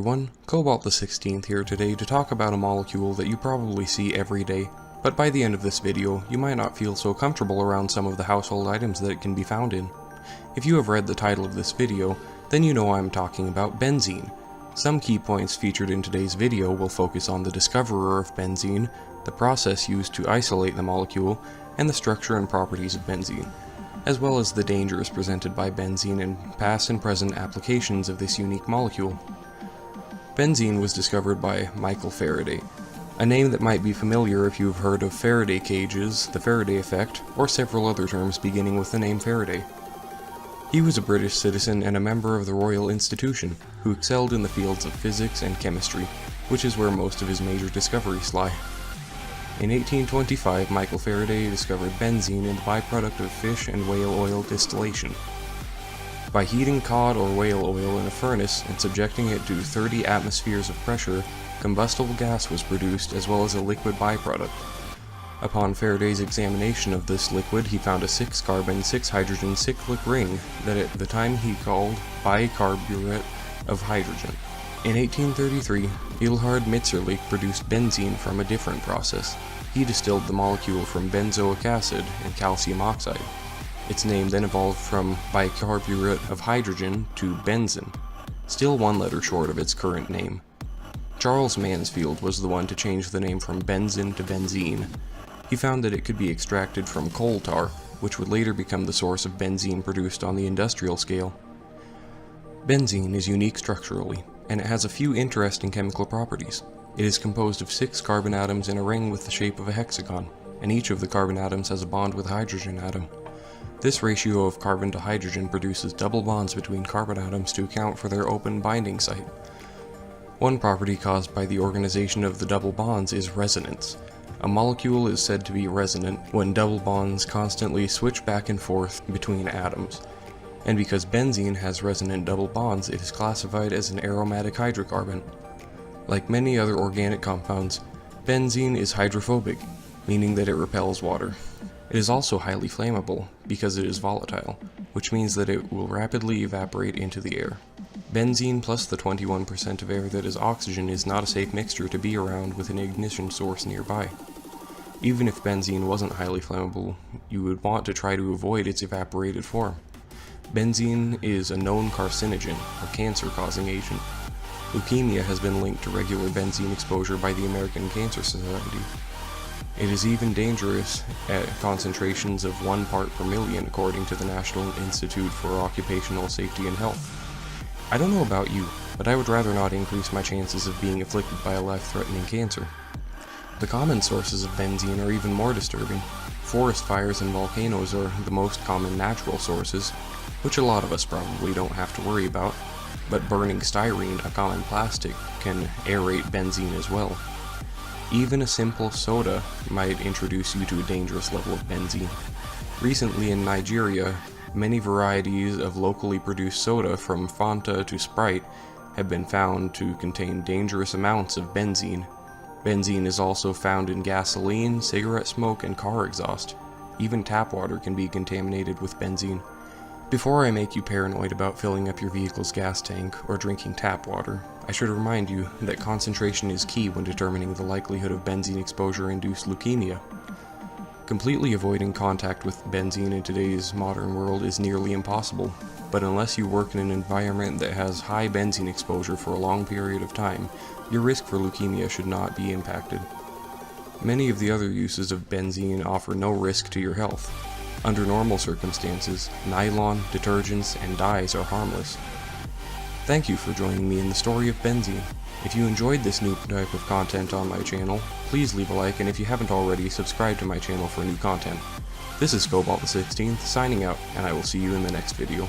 everyone, Cobalt XVI here today to talk about a molecule that you probably see every day, but by the end of this video, you might not feel so comfortable around some of the household items that it can be found in. If you have read the title of this video, then you know I'm talking about benzene. Some key points featured in today's video will focus on the discoverer of benzene, the process used to isolate the molecule, and the structure and properties of benzene, as well as the dangers presented by benzene and past and present applications of this unique molecule. Benzene was discovered by Michael Faraday, a name that might be familiar if you've heard of Faraday cages, the Faraday effect, or several other terms beginning with the name Faraday. He was a British citizen and a member of the Royal Institution, who excelled in the fields of physics and chemistry, which is where most of his major discoveries lie. In 1825, Michael Faraday discovered benzene in the byproduct of fish and whale oil distillation. By heating cod or whale oil in a furnace and subjecting it to 30 atmospheres of pressure, combustible gas was produced as well as a liquid byproduct. Upon Faraday's examination of this liquid, he found a 6-carbon, 6-hydrogen cyclic ring that at the time he called bicarburet of hydrogen. In 1833, Eilhard Mitscherlich produced benzene from a different process. He distilled the molecule from benzoic acid and calcium oxide. Its name then evolved from bicarburet of hydrogen to benzene, still one letter short of its current name. Charles Mansfield was the one to change the name from benzene to benzene. He found that it could be extracted from coal tar, which would later become the source of benzene produced on the industrial scale. Benzene is unique structurally, and it has a few interesting chemical properties. It is composed of 6 carbon atoms in a ring with the shape of a hexagon, and each of the carbon atoms has a bond with a hydrogen atom. This ratio of carbon to hydrogen produces double bonds between carbon atoms to account for their open binding site. One property caused by the organization of the double bonds is resonance. A molecule is said to be resonant when double bonds constantly switch back and forth between atoms. And because benzene has resonant double bonds, it is classified as an aromatic hydrocarbon. Like many other organic compounds, benzene is hydrophobic, meaning that it repels water. It is also highly flammable because it is volatile, which means that it will rapidly evaporate into the air. Benzene plus the 21% of air that is oxygen is not a safe mixture to be around with an ignition source nearby. Even if benzene wasn't highly flammable, you would want to try to avoid its evaporated form. Benzene is a known carcinogen, or cancer-causing agent. Leukemia has been linked to regular benzene exposure by the American Cancer Society. It is even dangerous at concentrations of 1 part per million according to the National Institute for Occupational Safety and Health. I don't know about you, but I would rather not increase my chances of being afflicted by a life-threatening cancer. The common sources of benzene are even more disturbing. Forest fires and volcanoes are the most common natural sources, which a lot of us probably don't have to worry about, but burning styrene, a common plastic, can aerate benzene as well. Even a simple soda might introduce you to a dangerous level of benzene. Recently in Nigeria, many varieties of locally produced soda from Fanta to Sprite have been found to contain dangerous amounts of benzene. Benzene is also found in gasoline, cigarette smoke, and car exhaust. Even tap water can be contaminated with benzene. Before I make you paranoid about filling up your vehicle's gas tank or drinking tap water, I should remind you that concentration is key when determining the likelihood of benzene exposure-induced leukemia. Completely avoiding contact with benzene in today's modern world is nearly impossible, but unless you work in an environment that has high benzene exposure for a long period of time, your risk for leukemia should not be impacted. Many of the other uses of benzene offer no risk to your health. Under normal circumstances, nylon, detergents, and dyes are harmless. Thank you for joining me in the story of benzene. If you enjoyed this new type of content on my channel, please leave a like, and if you haven't already, subscribe to my channel for new content. This is Cobalt XVI signing out, and I will see you in the next video.